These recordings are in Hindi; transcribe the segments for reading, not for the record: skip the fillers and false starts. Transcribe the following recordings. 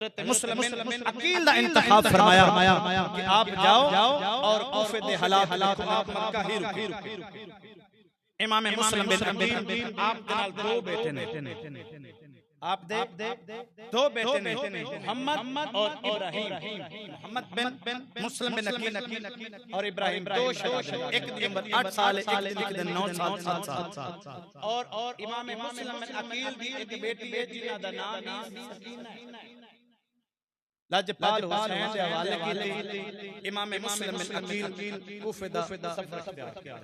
मुस्लिम अकील दा इंतखाब फरमाया कि आप जाओ और कूफे दे हालात आप मक्का ही रुको। इमाम मुस्लिम बिन अकील आप दे नाल दो बेटे ने, आप दे दो बेटे ने, मोहम्मद और इब्राहिम। मोहम्मद बिन मुस्लिम बिन अकील और इब्राहिम दो शहजादे, एक दी उम्र 8 साल, एक दी 9 साल, 7 साल। और इमाम मुस्लिम बिन अकील दी एक बेटी है जिन्हां दा नाम सकीना है। लजपाल हुसैन के हवाले की इमाम मुस्लिम बिन अकील कूफे दा सफर किया।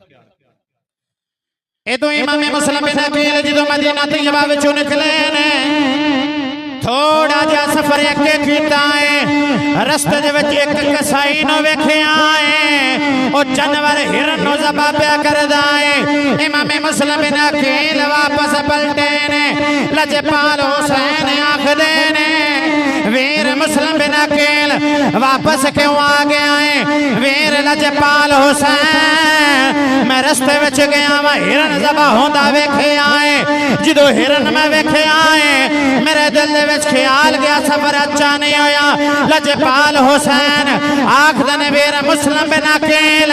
ए तो इमाम मुस्लिम बिन अकील जो मदीना तैयबा विचों निकले ने थोड़ा जा सफर अगे कीता है। रस्ते दे विच एक कसाई नु वेखिया है, ओ जानवर हिरन नु ज़बह पिया करदा है। इमाम मुस्लिम बिन अकील वापस पलटे ने। लजपाल हुसैन आखदे ने वीर मुस्लिम बिन अकील वापस क्यों आ गया है? वीर लजपाल हुसैन मैं रस्ते विच गया वा हिरन ज़बह होंदा वेखिया है। जो हिरन मैं वेखिया है मेरे दिल दे विच ख्याल गया सफर अच्छा नहीं होया। लजपाल हुसैन आखदे ने वीर मुस्लिम बिन अकील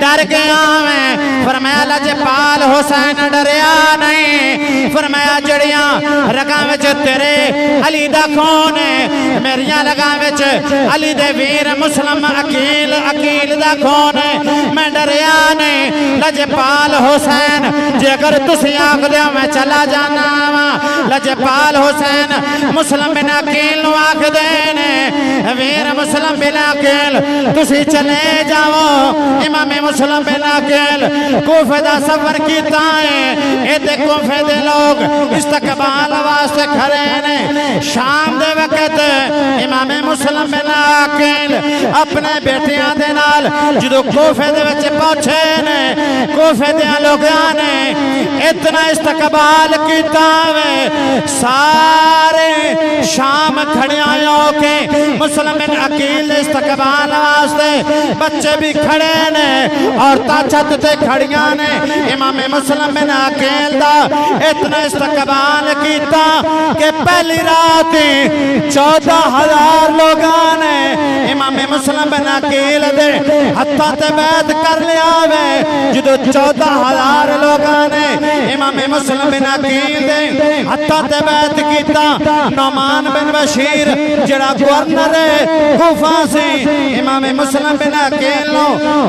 डर गया मैं। फरमाया लजपाल हुसैन डरिया नहीं। फरमाया जड़ियां रगां विच तेरे अली दा खून है, मेरिया लगां विच अली दे वीर मुस्लिम अकील दा खून है, मैं डरिया नहीं। लजपाल हुसैन जेकर तुसी आखदे मैं चला जाना वा। लजपाल हुसैन मुस्लिम बिन अकील नु आखदे ने वीर मुस्लिम बिन अकील तुसी चले जाओ। इमाम मुस्लिम बिन अकील कूफे दा सफर कीता है। ए ते कूफे दे लोग इस्तकबाल वास्ते खड़े ने। शाम दे वक्त इमाम मुस्लिम बिन अकील अपने बेटियां दे नाल जो कूफे दे विच पहुंचे ने, कूफे दे लोगां ने इतना इस्तकबाल कीता वे। सारे शाम खड़े हो के मुस्लिम बिन अकील इस्तकबाल वास्ते बच्चे भी खड़े ने, औरतां छत ते खड़ियां ने। इमाम मुस्लिम बिन अकील दा इतना इस्तकबाल कीता कि पहली रात 14,000 लोगां ने इमाम मुस्लिम बिन अकील दे हत्थां ते बैत कर लिया वे। जो 14,000 लोगां ने इमाम मुस्लिम बिन अकील दे हत्थां ते बैत कीता। नौमान बिन बशीर जड़ा गवर्नर कूफा से इमाम मुस्लिम बिन अकील नु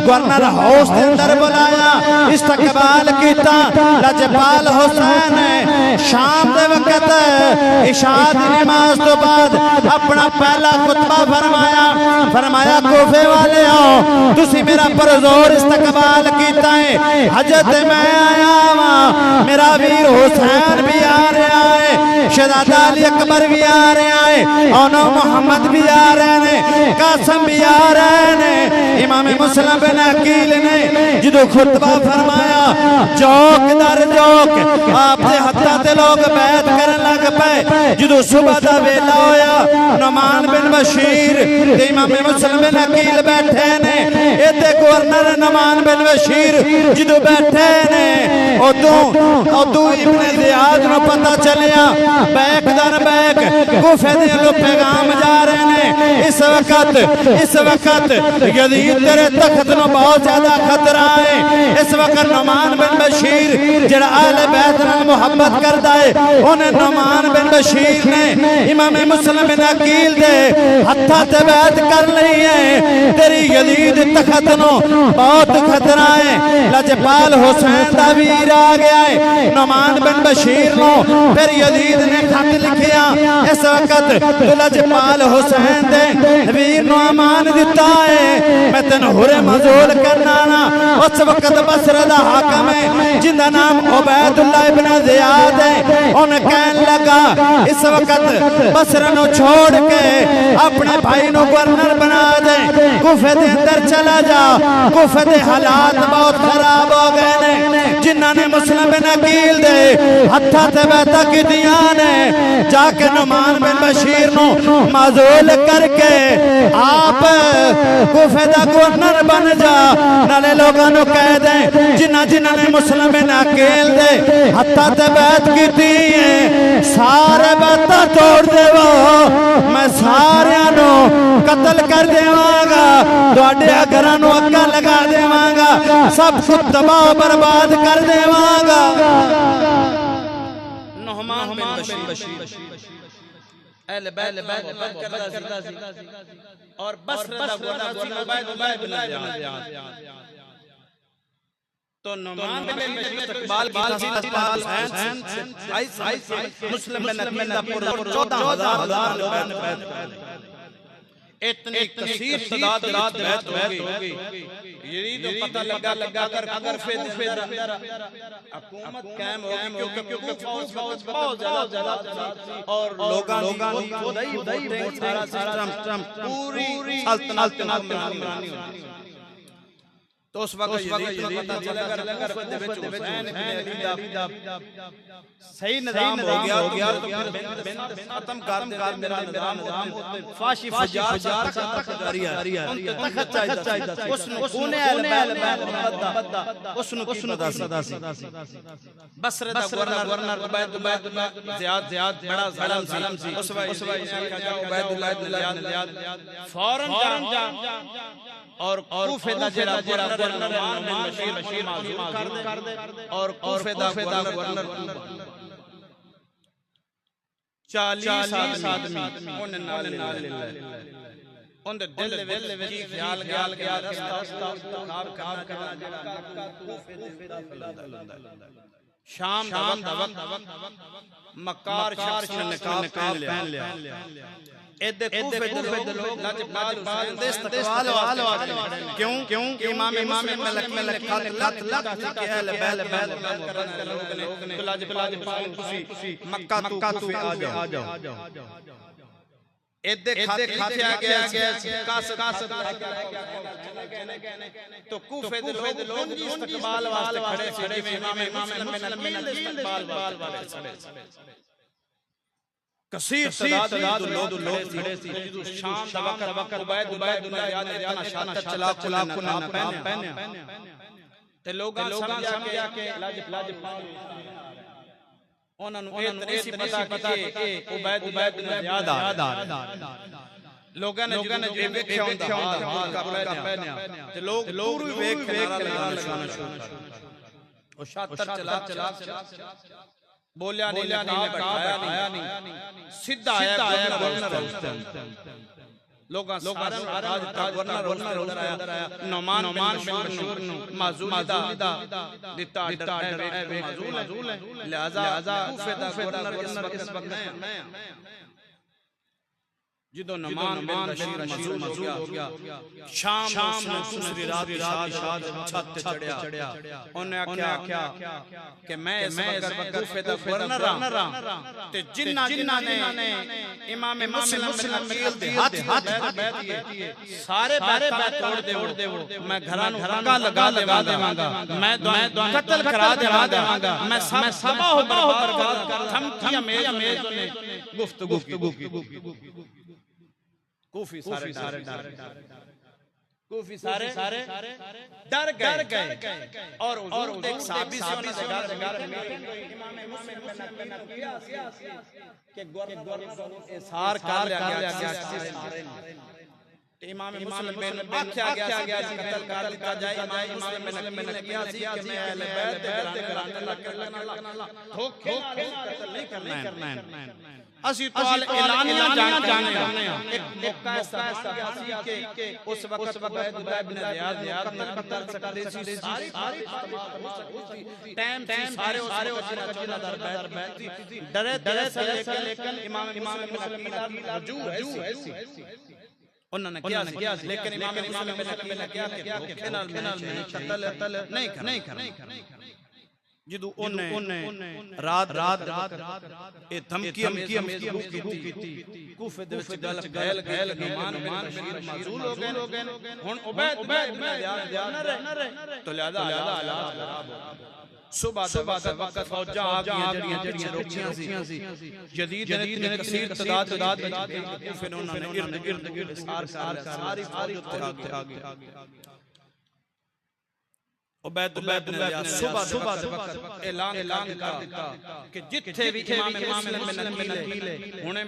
गवर्नर हाउस के अंदर बुलाया, इस्तकबाल कीता। लजपाल हुसैन शाम दे वक्त इशा दी नमाज तो बाद अपना पहला खुतबा फरमाया। फरमाया कूफे वाले हो तुसी मेरा पुरजोर इस्तकबाल कीता है। हजरत मैं आया वा, मेरा वीर हुसैन भी आ रहा है, शहजादा अली अकबर भी आ रहा है, और मोहम्मद भी आ रहे ने, कासिम भी आ रहे ने। इमाम मुस्लिम बिन अकील ने जो खुतबा फरमाया चौक दर चौक आपके हत्था ते लोग बैत करन लग पे। जो सुबह का वेला होया नौमान बिन बशीर ते इमाम मुस्लिम बिन अकील बैठे ने। इत्थे गवर्नर नौमान बिन बशीर जो बैठे ने उदू इब्ने ज़ियाद नूं पता चलिया बैक दर बैक कूफे दे लोग पैगाम जा रहे ने। इस वक्त यजीद तेरे तख्त नूं बहुत ज्यादा खतरा है। इस वक्त नौमान बिन बशीर जड़ा अहले बैत नाल मुहब्बत करदा है उन्हें नौमान बिन बशीर ने इमाम मुस्लिम बिन अकील दे हत्थां ते बैत कर लई है। तेरी यजीद तख्त नूं बहुत खतरा है। लजपाल हुसैन दा वीर आ गया है। नौमान बिन बशीर नूं फिर यजीद ने खत लिखिया। इस वक्त लजपाल हुसैन दे वीर नूं अमान दिता है मैं तेन हुरे मजूल करना ना। उस वक्त बसरा दा हाकम है जिंदा नाम उबैदुल्लाह इब्न ज़ियाद है। उन्हें कहन लगा इस वक्त बसरा नूं छोड़ के अपने भाई नूं गवर्नर बना दे, कूफे दे अंदर चला जा। कूफे दे हालात बहुत खराब हो गए ने। जिन्हां ने मुस्लिम बिन अकील दे हत्थां ते बैता कीतियां ने जाके नुमान बिन बशीर नु माजूल करके आप कूफे दा गवर्नर बन जा नाले लोगां नु कह दे जिन्हां जिन्हां ने मुस्लिम बिन अकील दे हत्थां ते बैत कीती है सारे बैता तोड़ देवो मैं सारियां नु कत्ल कर देवांगा तुहाडे घरां नु अग्गां लगा देवांगा सब कुछ तबाह बर्बाद कर देवांगा। नुमान बिन बशीर अहले बैत करदा सी और बसरा दा गवर्नर उबैद बिन ज़ियाद तो नुमान बिन बशीर इस्तकबाल मुस्लिम बिन अकील दा पूरा 14,000 इतनी कसीर तादाद बैत हो गई यही तो पता लगा कर कूफे दे अंदर हुकूमत कायम हो गई क्योंकि फौज बहुत ज्यादा और लोगां खुदा ही बहुत सारा सिस्टम पूरी सल्तनत में तो उस वक्त यजीद को पता चला कर कूफे दे विच हुसैन इब्न अली दा सही निजाम हो गया तो फिर खत्म कर मेरा निजाम फाशी फजार तक जारी है उनके तखत चाहिदा उसनु कोने अल बद्दा उसनु पता सी बसरे दा गवर्नर उबैद ज़ियाद बड़ा जालिम सी उस वक्त कहा उबैद बिन ज़ियाद फौरन जा और कूफे दा जेड़ा गवर्नर नुमान बिन बशीर माजूल कर दे और कूफे दा गवर्नर 40 आदमी उन नाल उनदे दिल विच की ख्याल रस्ता खाब करना जेड़ा कूफे दे शाम दा वक्त मक्कार शख्स ने नकाब पहन लिया एदे कूफे दे लोग लजपाल हुसैन दे इस्तकबाल क्यों इमाम मलक खत लख के अहले बैत लोग ने तो लजपाल खुशी मक्का तू आ जाओ एदे खत आ गया कासद तो कूफे दे लोग इस्तकबाल वास्ते खड़े इमाम मलक दे इस्तकबाल वाले कसीर तादाद लोग खड़े सी शाम दा वक्त उबैद बिन ज़ियाद ने इतना शानत चला को नाम पहने ते लोगां समझा के लजपाल उन्हां नु इतनी सी पता कि उबैद बिन ज़ियाद लोगां ने जो वेख्या हुंदा हाल का पहनिया ते लोग पूरी वेख के नारा लगाना शुरू कर ओ शातर चला बोलिया नहीं बैठाया नहीं सीधा आया गवर्नर लोगां सारा आज गवर्नर अंदर आया नुमान बिन बशीर नु माजूल दिता माजूल है लिहाजा कूफे दा गवर्नर इस वक्त है जिदो नुमान बिन बशीर माजूल हो गया शाम दूसरी रात शाद छत ते चढ़या उन्हें आख्या कि मैं इस वक्त कूफे दा गवर्नर ते जिन्ना ने इमाम मुस्लिम बिन अकील दे हाथ बैठ दिए सारे बैत तोड़ देवो मैं घरां नु लगा देवांगा मैं कत्ल करा देवांगा मैं तबाह बर्बाद कर धमकियां मेज ने गुफ्तगू कूफी सारे डर गए और एक सहाबी से उन्हें डर इमाम मुस्लिम बिन अकील के गवर्नर इसार कर लिया गया इमाम मुस्लिम बिन आख्या गया सी कत्ल कर दिया जाए इमाम मुस्लिम बिन अकील सी कि मैं अहले बैत दे घराने धोखे कत्ल नहीं करना है असी तो ऐलानिया जाने एक मौका ऐसा कि उस वक्त उबैद बिन ज़ियाद कत्ल सकते सी सारी टाइम सारे जिन्ना दर बैत डरे लेकिन इमाम मुस्लिम बिन अकील रजू ऐसी उन्होंने किया लेकिन इमाम मुस्लिम बिन अकील ने किया कि धोखे नाल कत्ल नहीं करना जिदू ओने रात ए धमकी कीती कूफे दे विच गल नुमान बिन बशीर माजूल हो गए हुन उबैद बिन ज़ियाद तो लिहाजा हालात खराब हो सुबह वक्त फौजा आ गई जड़ियां रोकियां सी जदीद ने कसीर तादाद में फिर उन्होंने इर्द-गिर्द सारी फौज उत्ते आ गई उबैदुल्लाह बिन ज़ियाद सुबह वक्त ऐलान कर दिता कि जिथे भी इमाम मुस्लिम बिन अकील हुणे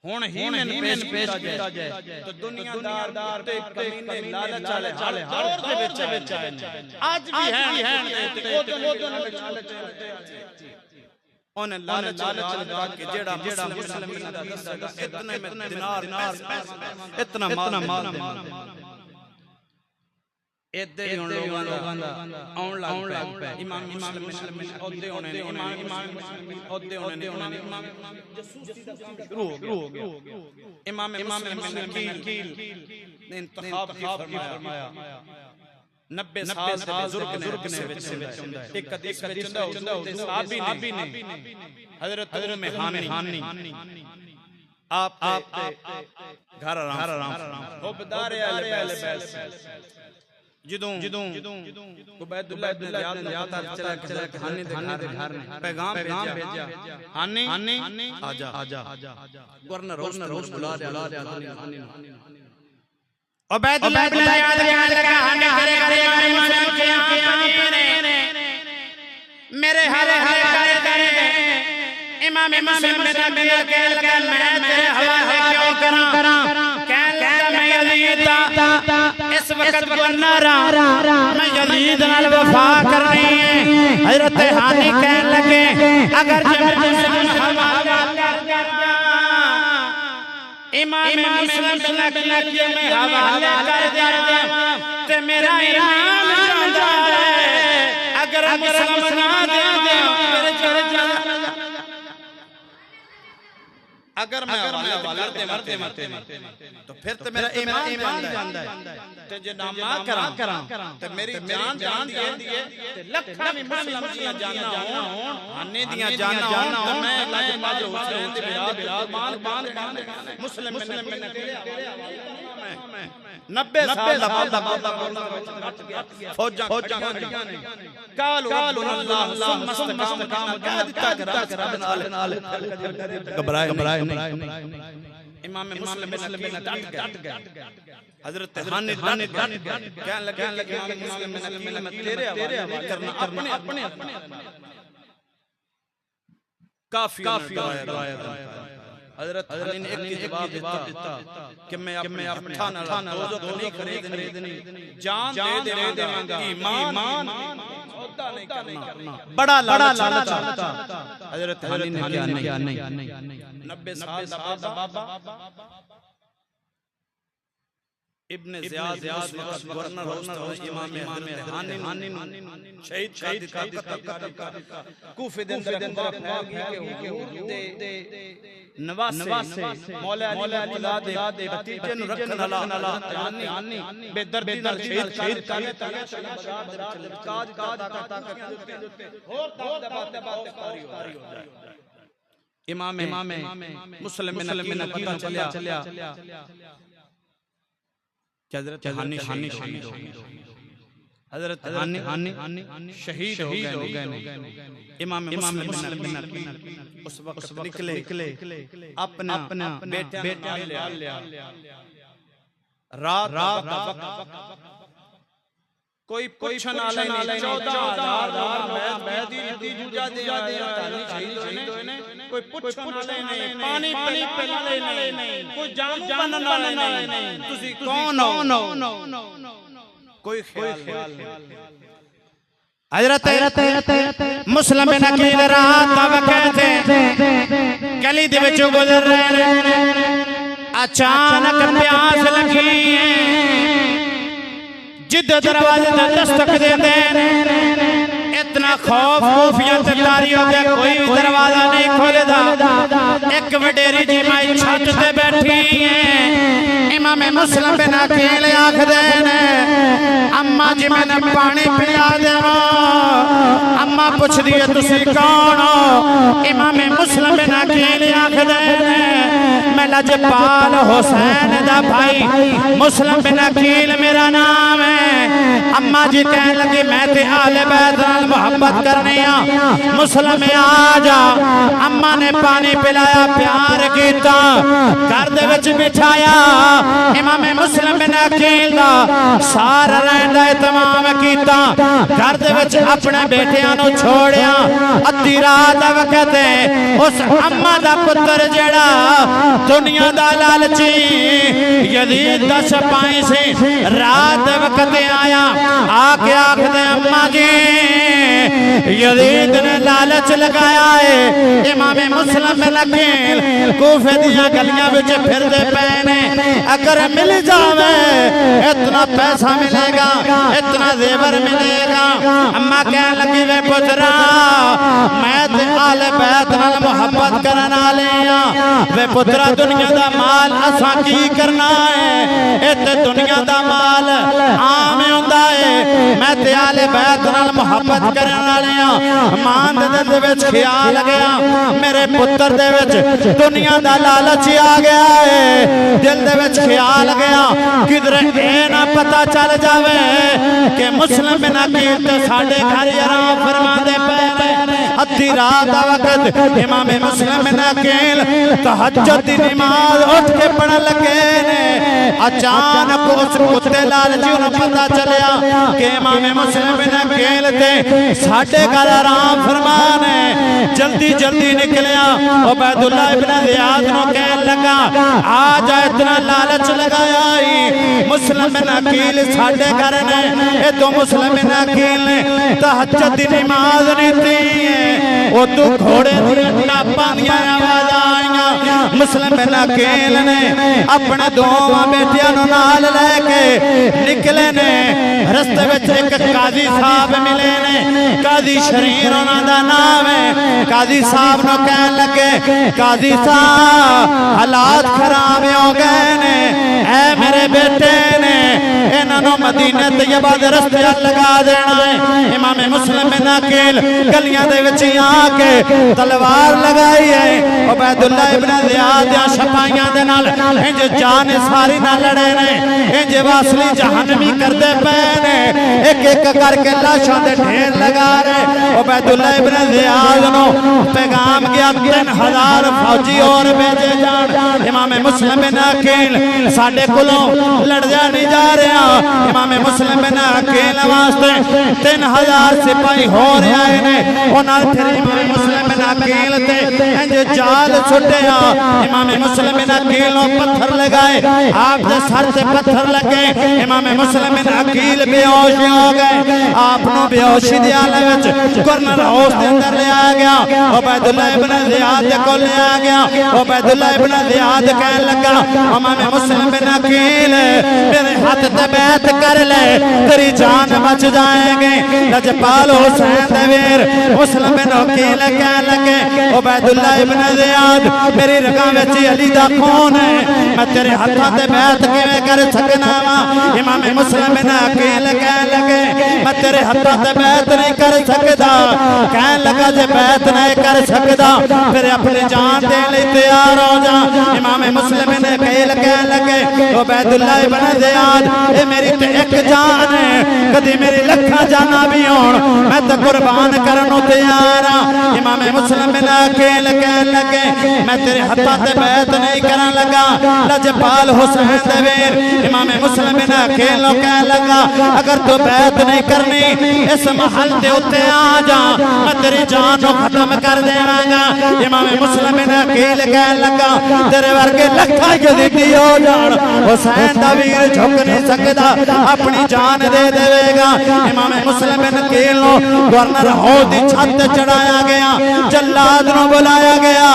हुण ही में पेश किया जाए तो दुनियादार ते कमीने लालच वाले हर दौर दे विच आए आज भी हैं ओने लालच लगा के जेड़ा मुस्लिम बिन अकील इतने में दिनार इतना माल इधर ही उन लोगों दा आउण लग पे इमाम मुस्लिम ओदे होने ने इमाम ओदे होने ने इमाम शुरू हो गया इमाम मुस्लिम अकील ने इंतखाब फरमाया 90 साल के बुजुर्ग ने विच एक हदीस चंदा सहाबी ने हजरत उम्मे हानी आप घर आराम खुबदार अहले बैत जिदों उबैदुल्लाह बिन ज़ियाद चला के हानी दे घर ने पैगाम भेजा हानी आजा गवर्नर बुला रहा हानी उबैदुल्लाह बिन ज़ियाद कहने लगा हानी करे मेरे हरे करे इमाम मुस्लिम बिन अकील कहने लगा मैं तेरे हवाले क्यों करा कहने लगा मैं यजीद इस वक्त गवर्नर मैं यजीद नाल वफा करनी है हजरत हानी कहने लगे अगर मैं हवाला कर दिया इमाम मुस्लिम बिन अकील में हवाला कर दिया ते मेरा ईमान जांदा है अगर मुस्लिम ना दे मेरे चले अगर मैं मरते तो फिर तो मेरा ईमान जांदा है ते जे ना करा ते मेरी जान दी है ते लखां भी मुस्लिम दियां जाना होण हाने दियां जाना होण ते मैं लाजपाल हुसैन दी बिलाद मान मुस्लिम में 90 साल दा फौजां ने कालू अल्लाह सुम्मा इस्तकाम कह दिता कर नाल घबराए इमाम मुस्लिम बिन डट गया हजरत हानी डट कहने लगे इमाम मुस्लिम बिन अकील में तेरे हवाले करना अपने काफी हजरत हानी ने एक ही जवाब दिता कि मैं अपने ठाना दोज़ख नहीं खरीदनी जान दे देवांगा ईमान सौदा नहीं करना बड़ा लालच हजरत हानी ने क्या नहीं 90 साल दा बाबा इब्न ज़ियाद गवर्नर होस्ट इमाम हानी शहीद कर दिता कूफे दे अंदर के नवासे मौला अली दे भतीजे नु रखन वाला हानी बेदर्दी नाल शहीद कर काज करता और बात कारी हो जाए इमाम मुस्लिम बिन अकील चलिया हजरत हानी शहीद हो गए हजरत हानी शहीद हो गए इमाम मुस्लिम बिन अकील उस वक्त निकले अपना बेटा ले रात कोई पूछन वाला नहीं 14,000 मैदी जुजा दे शहीद होए ने कोई पूछन वाला नहीं पानी पिलाने नहीं कोई जाम बनन वाला नहीं तुसी कौन हो कोई ख्याल नहीं हजरत मुस्लिम बिन अकील रात दा वक्त गली दे विचों गुजर रहे अचानक प्यास लगी जिद दरवाजे ते दस्तक देते इतना खौफ खूफियत जारी हो गया कोई दरवाजा नहीं खोलदा एक वडेरी जी माई छत ते बैठी है इमाम मुस्लिम बिन अकील आखदे ने अम्मा जी मैंने पानी पिला देवो अम्मा पुछदी है तुसी कौन हो इमाम मुस्लिम बिन अकील आखदे ने मैं लजपाल हुसैन दा भाई मुस्लिम बिन अकील मेरा नाम है। अम्मा जी कहने लगे मैं ते आले बैत नाल मोहब्बत करने आ, मुस्लिम आ जा। अम्मा ने पानी पिलाया, प्यार कीता, घर दे विच बिठाया। इमाम मुस्लिम बिन अकील दा सारा रहन दा इत्माम कीता, घर दे विच अपने बेटियां नूं छोड़िया। अद्धी रात दा वक्त उस अम्मा दा पुत्र जेड़ा दुनिया दा लालची यजीद दा सिपाही से रात दे वक्त आया, आके आखदे अम्मा जी यजीद ने लालच लगाया है। इमाम मुस्लिम बिन अकील कूफे दियां गलियां विच फिरदे पे ने, अगर मिल जावे इतना पैसा मिलेगा, इतना जेवर मिलेगा। अम्मा कहने लगी वे पुत्रा मैं ते आले बैत नाल मोहब्बत करन वाले आ। वे पुत्रा दुनिया दा माल असां की करना है, इत्ते दुनिया दा माल आम हुंदा है। मैं ते आले बैत नाल मोहब्बत करन वाले आ। मां दे दिल विच ख्याल आ गया, मेरे पुत्र दे विच दुनिया दा लालच आ गया है। दिल दे विच ख्याल आ गया किधरे ए ना पता चल जावे कि मुस्लिम बिन अकील ते साडे घर आराम फरमांदे पे ने। अद्धी रात दा वक्त इमाम मुस्लिम बिन अकील तहज्जुद दी नमाज उठ के पढ़न लगे ने। अचानक उस कुत्ते लालची नूं पता चलिया कि इमाम मुस्लिम बिन अकील ते साडे घर आराम फरमान है। जल्दी जल्दी निकलिया, उबैदुल्लाह इब्न ज़ियाद नूं कहन लगा आ जा, इतना लालच लगाया ही मुस्लिम बिन अकील साडे घर ने। ए तो मुस्लिम बिन अकील ने तहज्जुद दी नमाज नहीं दी, ओ तू घोड़े दी टापां दी आवाज़ आईयां। मुस्लिम बिन अकील ने अपने दो बेटियां नूं नाल लेके निकले ने। रस्ते विच एक काजी साहब मिले ने, काजी शरीर उन्हां दा नाम है। काजी साहब नूं कहन लगे काजी साहब हालात खराब हो गए ने, ऐ मेरे बेटे ने इन्हां नूं मदीने तैयबा दे रस्ते लगा देना है। इमाम मुस्लिम बिन अकील गलियां दे विच आके तलवार लगाई है। उबैदुल्लाह इब्न ज़ियाद दे सिपाहियां दे नाल इंज जान सारी ना लड़े ने, इंज वासली जहन्नमी करदे पे ने। एक एक करके लाशां दे ढेर लगा रहे। उबैदुल्लाह इब्न ज़ियाद नूं पैगाम गया 3000 फौजी और भेजे जान। इमाम मुस्लिम बिन अकील साडे कोलों लड़दा नहीं जा रहा। इमाम मुस्लिम बिन अकील वास्ते 3000 सिपाही हो रहे ने। उन्हां फिर इमाम मुस्लिम बिन अकील ते इंज जाल छुटिया। इमाम मुस्लिम बिन अकील नूं पत्थर लगाए, आप दे सर ते पत्थर लगे। इमाम मुस्लिम बिन अकील बेहोश हो गए। आप नूं बेहोशी दी हालत विच गवर्नर हाउस दे अंदर ले आ गया। उबैदुल्लाह इब्न ज़ियाद दे कोल ले आ गया। उबैदुल्लाह इब्न ज़ियाद कहने लगा इमाम मुस्लिम बिन अकील मेरे हाथ ते बैत कर ले, तेरी जान बच जाएगी। लजपाल हुसैन दे वीर मुस्लिम बिन अकील कहने लगे उबैदुल्लाह इब्न ज़ियाद मेरी रगां विच अली दा खून है, मैं तेरे हाथां ते बैत किवें कर सकना वा। इमाम मुस्लिम बिन अकील कहने लगे मैं तेरे हाथां ते बैत नहीं कर सकदा। कहने लगा जे बैत नहीं कर सकदा फिर अपनी जान देने लई तैयार हो जा। इमाम मुस्लिम बिन अकील कहने लगे उबैदुल्लाह इब्न ज़ियाद ए मेरी ते एक जान है, कदी मेरी लखां जाना भी होण मैं तो कुर्बान करन नूं तैयार हां। इमाम मुस्लिम बिन अकील कहने लगे मैं तेरे हाथां ते बैत नहीं करन लगा। लजपाल हुसैन दे वीर इमाम मुस्लिम बिन अकील नूं कहने लगा अगर तू बैत नहीं करनी इस महल दे उत्ते आ जा, मैं तेरी जान नूं खत्म कर देवांगा। इमाम मुस्लिम बिन अकील कहने लगा तेरे वर्गे लखां यजीदी हो जाण हुसैन दा वीर झुक नहीं सकदा, अपनी जान दे देवेगा। इमाम मुस्लिम बिन अकील नूं गवर्नर हाउस दी छत चढ़ाया गया, जल्लाद नूं बुलाया गया।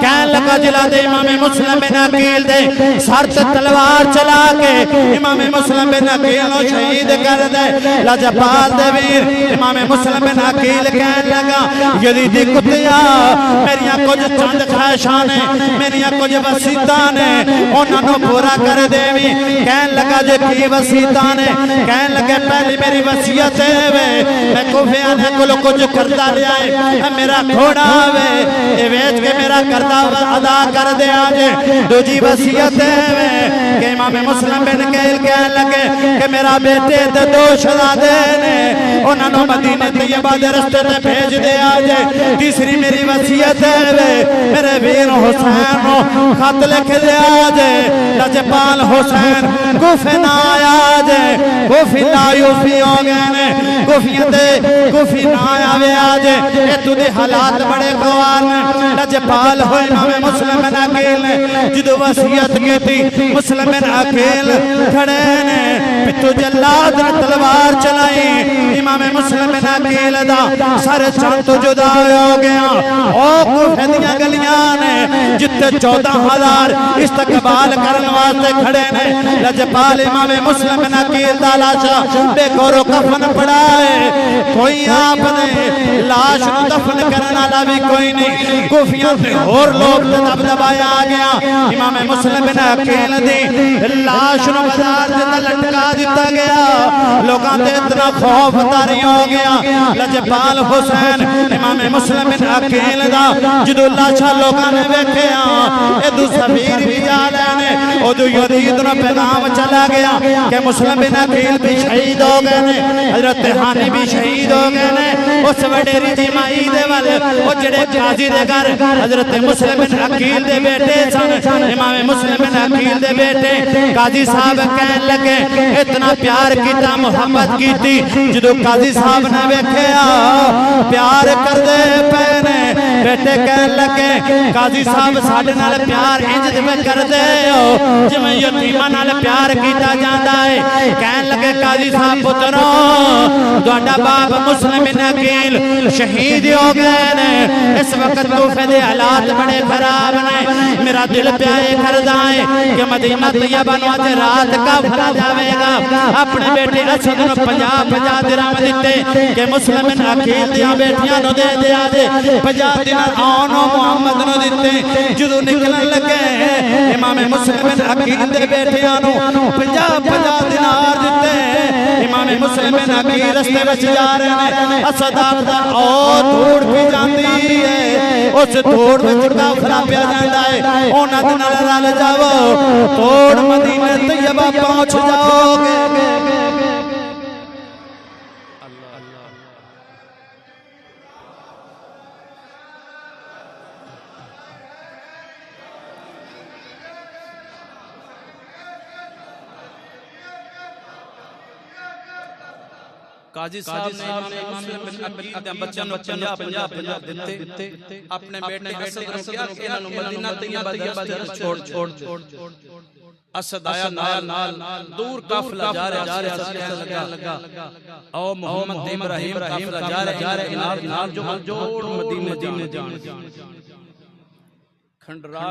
कहने लगा जल्लाद इमाम मुस्लिम बिन अकील दे सर ते तलवार चला के इमाम मुस्लिम बिन अकील नूं शहीद कर दे। लजपाल दे वीर इमाम मुस्लिम बिन अकील कहने लगा यजीदी कुत्तिया मेरियां कुछ चंद ख्वाहिशां ने, मेरियां कुछ वसी वसीयता ने उन्होंने पूरा कर देवी। कहन लगा जे की वसीयता ने, कहन लगे पहली मेरी वसीयत है वे मैं कोफे आने को कुछ करता लिया है, मेरा घोड़ा वे ये बेच के मेरा करता अदा कर दे आज। दूजी वसीयत है वे कि इमाम मुस्लिम बिन कहल कहन लगे कि मेरा बेटे ते दो शहजादे ने उन्होंने मदीने तैयबा दे रस्ते ते भेज दे आज। तीसरी मेरी वसीयत है वे मेरे वीर हुसैन को खत लिख दे आज। लजपाल हुसैन कूफे ना आया आज, कूफी ना यूफी हो गए ने, कूफी ना आवे आज। ये तुझे हालात बड़े गवार ने। लजपाल हो इमाम मुस्लिम बिन अकील ने जो वसीयत की थी मुस्लिम बिन अकील खड़े ने पितु जल्लाद ने तलवार चलाई। इमाम मुस्लिम बिन अकील दा सर चंद तो जुदा हो गया। ओ कूफे दी गलियां ने जिथे 14,000 इस्तकबाल करने वास्ते खड़े ने। लजपाल इमाम मुस्लिम बिन अकील दा लाशा बेकोरो कफन पड़ा है, कोई आपने लाश दफन करने वाला भी कोई नहीं। कूफियां से और लोग दबदबाया आ गया। इमाम मुस्लिम बिन अकील दी लाश नु बाजार दे लटका दिता गया। लोगों ते इतना खौफ तारी हो गया। लजपाल हुसैन इमाम मुस्लिम बिन अकील दा जदों लाशा लोगों ने वेखिया एदू सफीर भी आ लेने ओदू यजीद नु पैगाम चला गया कि मुस्लिम बिन अकील भी शहीद हो गए ने, हजरत हानी भी शहीद हो गए ने। उस वडेरी दी माई दे वल ओ जेड़े काजी दे घर हजरत मुस्लिम बिन अकील दे बेटे सन, इमाम मुस्लिम बिन अकील दे बेटे काजी साहब कहन लगे इतना प्यार कीता मोहब्बत कीती। जदों काजी साहब ने वेखिया प्यार करदे पे ने बेटे कहन लगे काजी साहब साडे नाल प्यार इंज जिवें करदे हो जिवें यतीमां नाल प्यार कीता जांदा है। कहन लगे काजी साहब पुत्रो तुहाडा बाप मुस्लिम बिन अकील शहीद हो गए ने। इस वक्त कूफे दे हालात बड़े खराब ने। मेरा दिल प्यारे करदा है कि मदीना तैयबा नु अज रात का भला जावेगा। अपने बेटे असद नु 50 दिरहम दिते कि मुस्लिम बिन अकील दी बेटियां नु दे दिया जे 50 दिनार आनो मोहम्मद नु दिते। जदों निकलन लगे इमाम मुस्लिम बिन अकील दे बेटियां नु 50 दिनार दिते। इमाम मुस्लिम बिन अकील रस्ते विच जा रहे ने। असद आपदा ओ धूड़ पी जांदी है, उस धूड़ विच काफिला पिया जांदा है। उन्हां दे नाल रल जाओ तोड़ मदीने तैयबा पहुंच जाओगे। काजी साहब ने इमाम मुस्लिम बिन अकील दे बच्चों नु 50 दिते। अपने बेटे असद नु किया कि इन्हां नु मदीना तैयबा छोड़। असद आया नाल दूर काफिला जा रहा लगा ओ मोहम्मद इब्राहिम काफिला जा रहा नाल जोड़ मदीने जान। खंडरा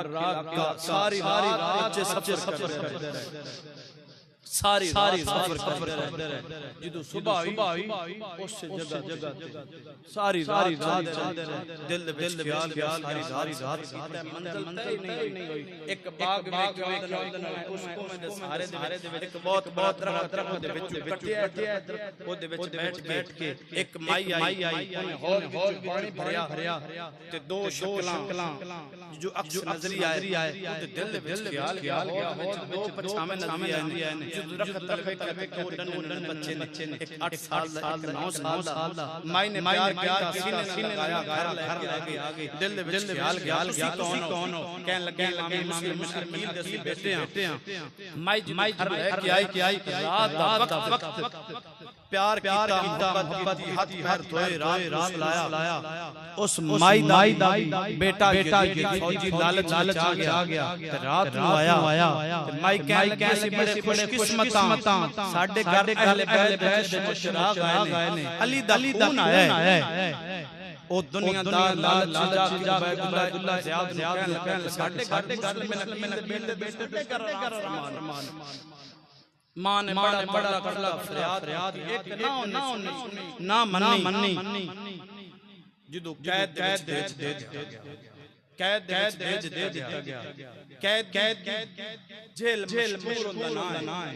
का सारी रात सफर करते रहे, सारी सफर करते रहे। जदों सुबह हुई उस जगह सारी रात चलते रहे। दिल विच ख्याल सारी रात मंजिल तय नहीं हुई। एक बाग वेखिया उसको मैं सारे दे विच एक बहुत दरख्त दे विच कटिया ओदे विच बैठ के एक माई आई उन्हें हौल पानी भरया ते दो शक्लां जो अक्स नजरी आए ते दिल विच ख्याल गया दो पछावे नजरी आए। बच्चे ने 8 साल दा 9 साल दा माई ने प्यार सीने लगाया घर लेके आगे। दिल विच ख्याल गया कौन हो। कहन लगे इमाम मुस्लिम दे बेटे हैं। माई घर लेके आई रात दा वक्त प्यार कीता मोहब्बत की हाथ पैर धोए रात लाया। उस माई दा बेटा फौजी लालच आ गया ते रात नु आया ते माई कहन लगे सी बड़े खुशकिस्मतां साडे घर अहले बैत दे चिराग आए ने। अली दा खून आया है ओ दुनियादार लालच जा बैतुल्लाह ज़ियाद कहन साडे घर में बेटे कर रमान मां ने बड़ा फरियाद एक ना मन्नी जदों कैद दे कैद भेज दे दिया गया कैद जेल मशहूर होंदा ना है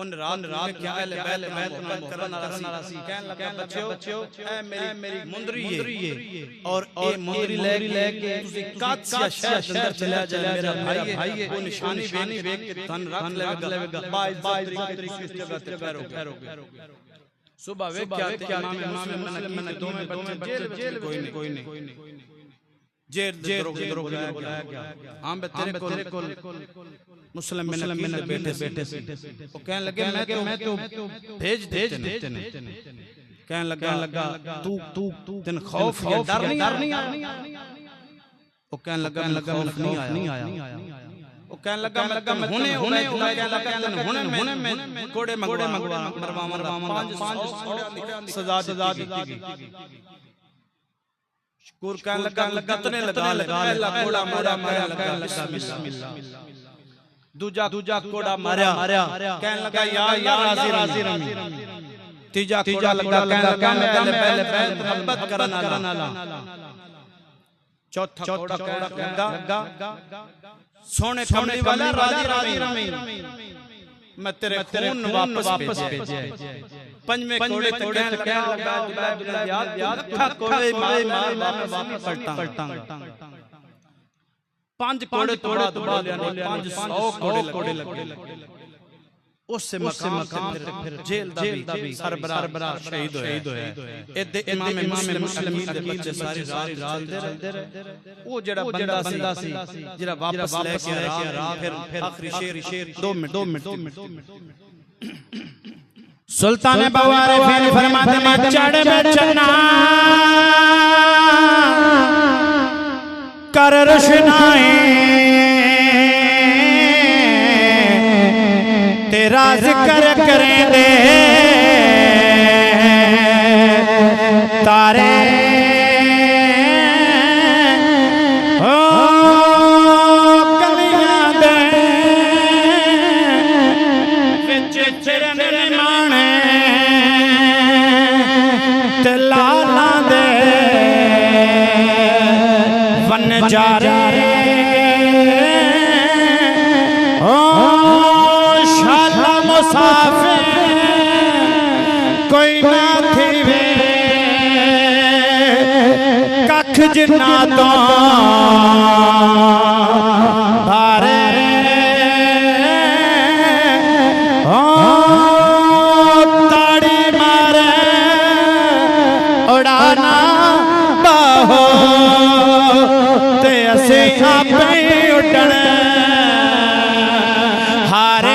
उन रात क्या अहले बैत मोहब्बत करना सी कहने लगा बच्चों ए मेरी मुंदरी है और ए मुंदरी लेके तुसी कादसिया शहर अंदर चला जा मेरा भाई है वो निशानी देख के तन रख लेगा बाइज तरीके इस जगह ते ठहरोगे सुबह वे क्या इमाम मुस्लिम ने दो में बच्चे जेल कोई नहीं जेल बुलाया गया हां बे तेरे को मुस्लिम में बेटे से वो कहने लगे मैं तो भेज देने कहने लगा तू दिन खौफ या डर नहीं आया वो कहने लगा खौफ नहीं आया वो कहने लगा मैं हुने में कोड़े मरवा 500 सजा दी शुक्र कहने लगा तने लगा कोड़ा मारा लगा बिस्मिल्लाह दूजा कोड़ा मारा कहने लगा या राजी रमी तीजा लगा कहने लगा मैं पहले मोहब्बत करना ला चौथा कोड़ा लगा सोने कमली वाला राजी रमी मैं तेरे खून वापस भेजे पंजवें कोड़े कहने लगा याद कोड़े मार वापस पलटा 5 कोड़े तोड़ा 500 कोड़े लगे उससे मकाम फिर जेल दा भी सरबरा शहीद होया ए इमाम मुस्लिम अकील दे सारे राज दे वो जेड़ा बंदा सी जेड़ा वापस लेके आया फिर आखिरी शेर 2 मिनट सुल्तान बवार फिर फरमाते हैं चढ़ में चन्ना कर रोशनाई तेरा जिक्र करें दे तारे ओ कलियां दे विच चिरन माने ते लाला दे वन जारे ओ शाला मुसाफिर कोई ना थी वे कख जिन्ना तो भारे ओ ताड़ी मारे उड़ाना बाहो ते असे आपे उड़न हारे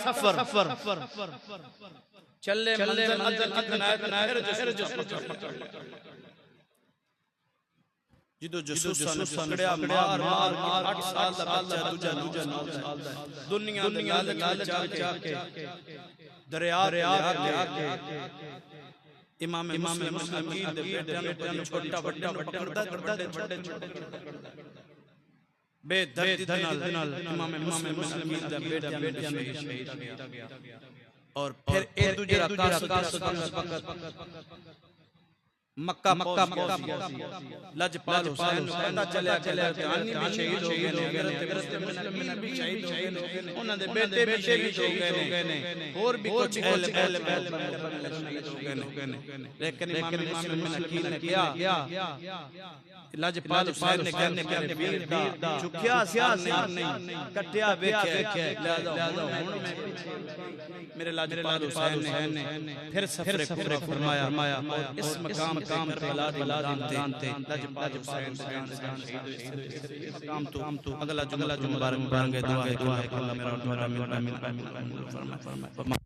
सफर चले मंजिल जिदो जसूसा ने पकड़या मार 8 साल दा बच्चा दूजा 9 साल दा दुनिया दे लालच जाके दरिया के इमाम मुस्लिम अकील दे बेटे ने छोटा बड़ा पकड़दा बड़े बेदर्दी नाल इमाम मुस्लिम अकील दे बेटे शहीद गया और फिर एक दूजे मक्का पहुंच गया लजपाल हुसैन पता चला अन्नी भी शहीद हो गए भी शहीद हो गए उन्हां दे बेटे भी शहीद हो गए ने और भी कुछ अहले शहीद हो गए ने लेकिन इमाम मुस्लिम अकील ने किया लजपाल हुसैन ने कहने वीर दा चुकिया सियार नहीं कटिया वेखे लिहाजा हुन मैं मेरे लजपाल हुसैन ने फिर सफर फरमाया और इस मकाम पे जानते लजपाल हुसैन मकाम तो अगला जुमला मुबारक दुआ है मेरा